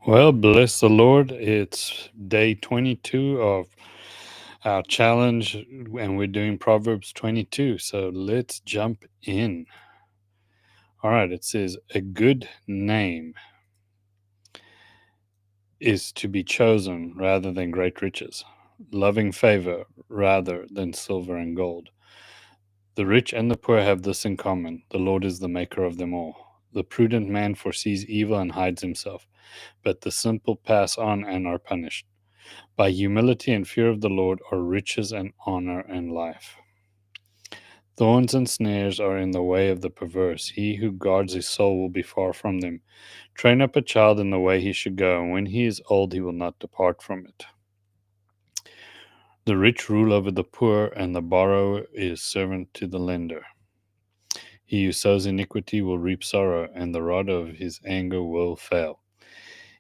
Well, bless the Lord. It's day 22 of our challenge, and we're doing Proverbs 22. So let's jump in. All right, it says, a good name is to be chosen rather than great riches, loving favor rather than silver and gold. The rich and the poor have this in common: the Lord is the maker of them all. The prudent man foresees evil and hides himself, but the simple pass on and are punished. By humility and fear of the Lord are riches and honor and life. Thorns and snares are in the way of the perverse. He who guards his soul will be far from them. Train up a child in the way he should go, and when he is old, he will not depart from it. The rich rule over the poor, and the borrower is servant to the lender. He who sows iniquity will reap sorrow, and the rod of his anger will fail.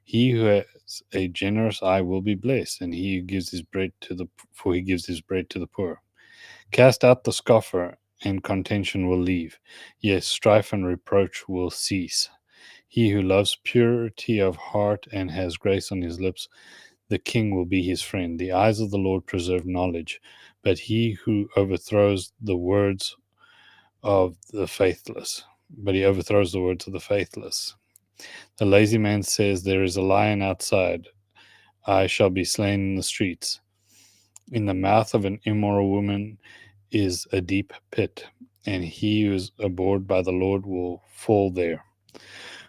He who has a generous eye will be blessed, and he who gives his bread to the for he gives his bread to the poor. Cast out the scoffer, and contention will leave. Yes, strife and reproach will cease. He who loves purity of heart and has grace on his lips, the king will be his friend. The eyes of the Lord preserve knowledge, but he who overthrows the words of the faithless, but he overthrows the words of the faithless. The lazy man says, there is a lion outside. I shall be slain in the streets. In the mouth of an immoral woman is a deep pit, and he who is abhorred by the Lord will fall there.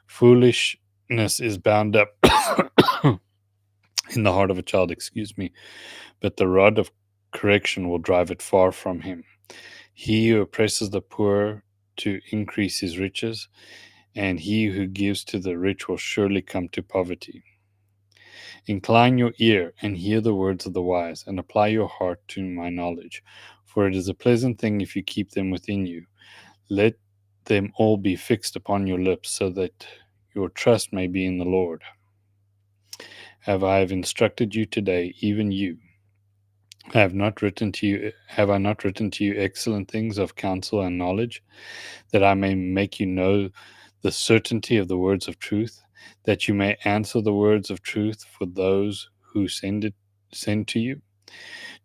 Foolishness is bound up in the heart of a child, but the rod of correction will drive it far from him. He who oppresses the poor to increase his riches, and he who gives to the rich will surely come to poverty. Incline your ear and hear the words of the wise, and apply your heart to my knowledge. For it is a pleasant thing if you keep them within you. Let them all be fixed upon your lips, so that your trust may be in the Lord. Have instructed you today, even you? Have I not written to you excellent things of counsel and knowledge, that I may make you know the certainty of the words of truth, that you may answer the words of truth for those who send to you?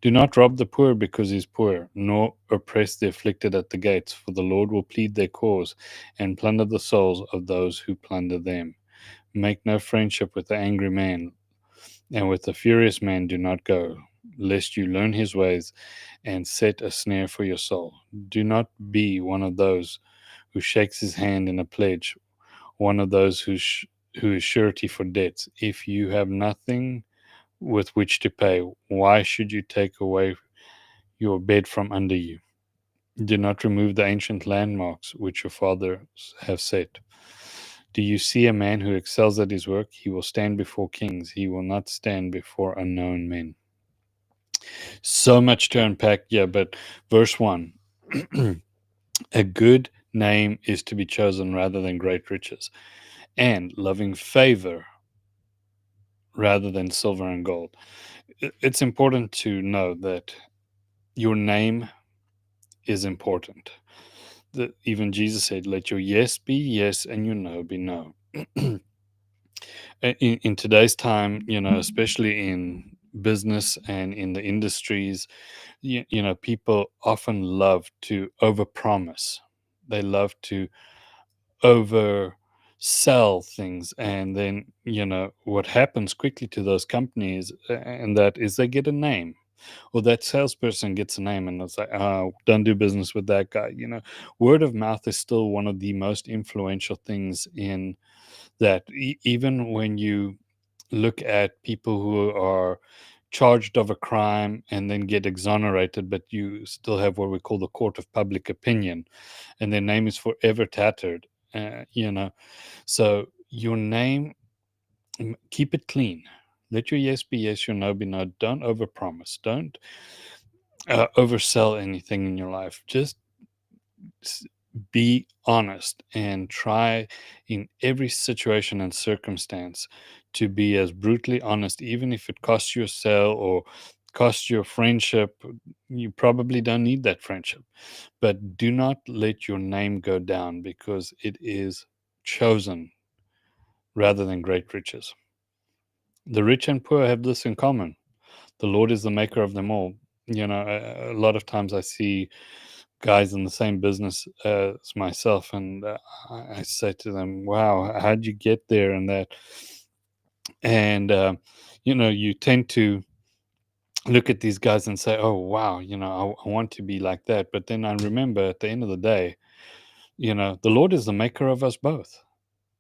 Do not rob the poor because he is poor, nor oppress the afflicted at the gates, for the Lord will plead their cause and plunder the souls of those who plunder them. Make no friendship with the angry man, and with the furious man do not go, lest you learn his ways and set a snare for your soul. Do not be one of those who shakes his hand in a pledge, one of those who is surety for debts. If you have nothing with which to pay, why should you take away your bed from under you? Do not remove the ancient landmarks which your fathers have set. Do you see a man who excels at his work? He will stand before kings. He will not stand before unknown men. So much to unpack, yeah, but verse 1 a good name is to be chosen rather than great riches, and loving favor rather than silver and gold. It's important to know that your name is important. Even Jesus said, let your yes be yes and your no be no. In today's time, especially in business and in the industries, people often love to overpromise. They love to oversell things, and then what happens quickly to those companies, and that is they get a name, or that salesperson gets a name, and it's like, oh, don't do business with that guy. Word of mouth is still one of the most influential things in that. Even when you look at people who are charged of a crime and then get exonerated, but you still have what we call the court of public opinion, and their name is forever tattered. So your name, keep it clean. Let your yes be yes, your no be no. Don't overpromise. Don't oversell anything in your life. Just be honest and try in every situation and circumstance to be as brutally honest, even if it costs you a sale or costs you a friendship. You probably don't need that friendship, but do not let your name go down, because it is chosen rather than great riches. The rich and poor have this in common: the Lord is the maker of them all. A lot of times I see guys in the same business as myself, and I say to them, "Wow, how'd you get there?" And that, and you tend to look at these guys and say, "Oh, wow, I want to be like that." But then I remember at the end of the day, the Lord is the maker of us both.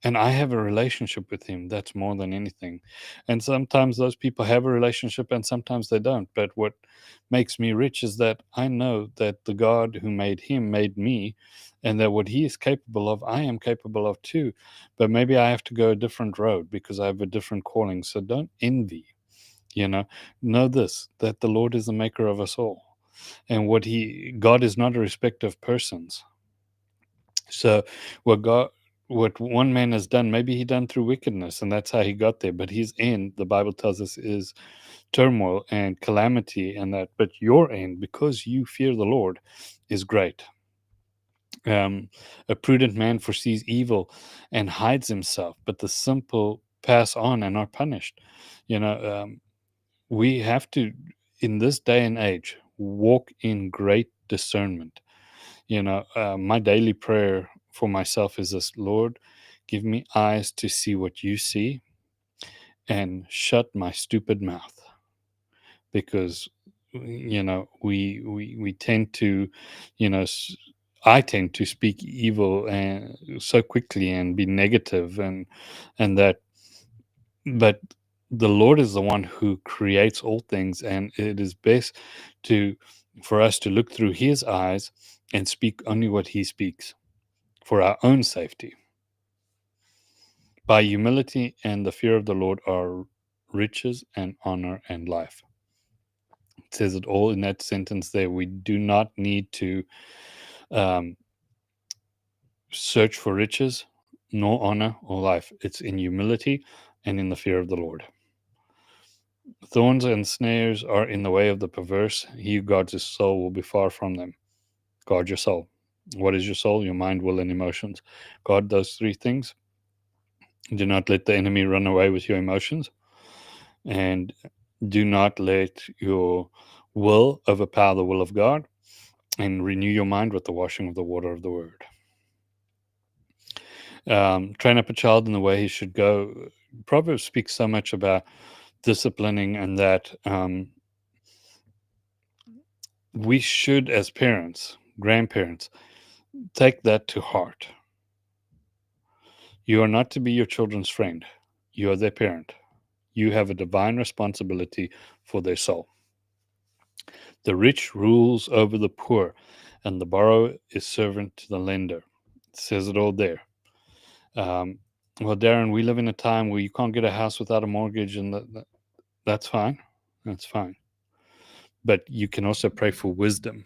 And I have a relationship with him. That's more than anything. And sometimes those people have a relationship and sometimes they don't. But what makes me rich is that I know that the God who made him made me, and that what he is capable of, I am capable of too. But maybe I have to go a different road because I have a different calling. So don't envy, you know. Know this, that the Lord is the maker of us all. And God is not a respecter of persons. So what one man has done, maybe he done through wickedness, and that's how he got there. But his end, the Bible tells us, is turmoil and calamity, and that. But your end, because you fear the Lord, is great. A prudent man foresees evil and hides himself, but the simple pass on and are punished. We have to, in this day and age, walk in great discernment. My daily prayer for myself is this: Lord, give me eyes to see what you see and shut my stupid mouth. Because, we tend to, you know, I tend to speak evil and so quickly and be negative and that, but the Lord is the one who creates all things, and it is best to for us to look through his eyes and speak only what he speaks for our own safety. By humility and the fear of the Lord are riches and honor and life. It says it all in that sentence there. We do not need to um, search for riches, nor honor or life. It's in humility and in the fear of the Lord. Thorns and snares are in the way of the perverse. He who guards his soul will be far from them. Guard your soul. What is your soul? Your mind, will, and emotions. Guard those three things. Do not let the enemy run away with your emotions, and do not let your will overpower the will of God, and renew your mind with the washing of the water of the word. Train up a child in the way he should go. Proverbs speaks so much about disciplining, and that we should, as parents, grandparents, take that to heart. You are not to be your children's friend. You are their parent. You have a divine responsibility for their soul. The rich rules over the poor, and the borrower is servant to the lender. It says it all there. Um, well, Darren, we live in a time where you can't get a house without a mortgage, and that's fine. That's fine. But you can also pray for wisdom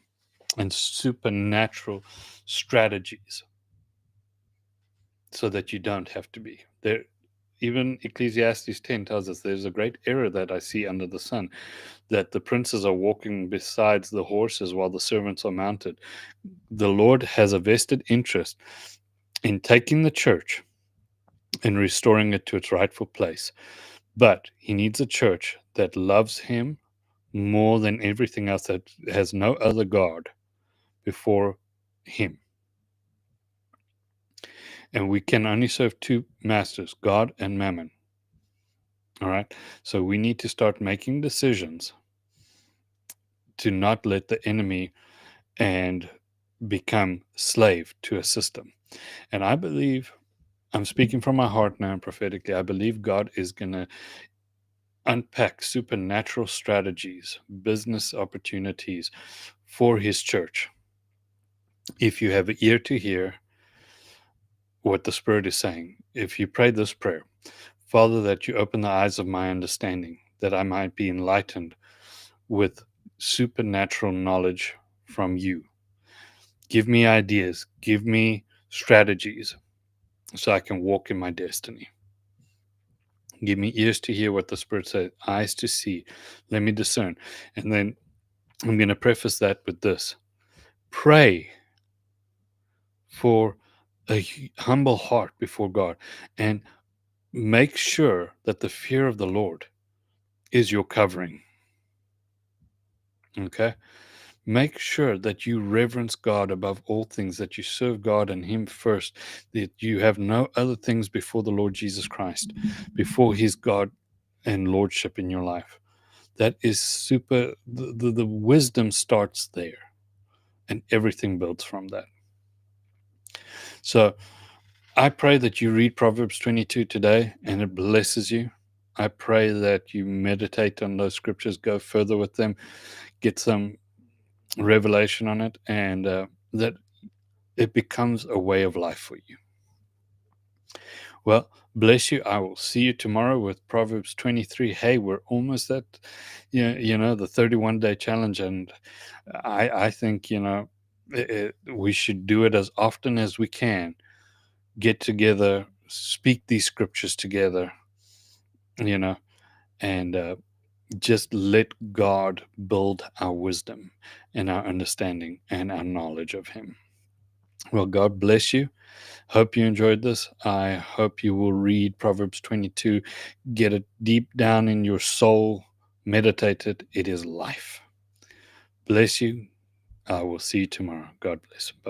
and supernatural strategies so that you don't have to be there. Even Ecclesiastes 10 tells us there's a great error that I see under the sun, that the princes are walking besides the horses while the servants are mounted. The Lord has a vested interest in taking the church and restoring it to its rightful place. But he needs a church that loves him more than everything else, that has no other God before him. And we can only serve two masters, God and Mammon. All right. So we need to start making decisions to not let the enemy and become slave to a system. And I believe, I'm speaking from my heart now prophetically, I believe God is going to unpack supernatural strategies, business opportunities for his church. If you have an ear to hear what the Spirit is saying, if you pray this prayer: Father, that you open the eyes of my understanding, that I might be enlightened with supernatural knowledge from you. Give me ideas, give me strategies so I can walk in my destiny. Give me ears to hear what the Spirit says, eyes to see. Let me discern. And then I'm going to preface that with this: pray for a humble heart before God, and make sure that the fear of the Lord is your covering. Okay? Make sure that you reverence God above all things, that you serve God and Him first, that you have no other things before the Lord Jesus Christ, before His God and Lordship in your life. That is the wisdom starts there, and everything builds from that. So I pray that you read Proverbs 22 today and it blesses you. I pray that you meditate on those scriptures, go further with them, get some revelation on it, and that it becomes a way of life for you. Well, bless you. I will see you tomorrow with Proverbs 23. Hey, we're almost at, the 31-day challenge, and I think, we should do it as often as we can. Get together, speak these scriptures together, you know, and just let God build our wisdom and our understanding and our knowledge of Him. Well, God bless you. Hope you enjoyed this. I hope you will read Proverbs 22, get it deep down in your soul, meditate it. It is life. Bless you. I will see you tomorrow. God bless. Bye.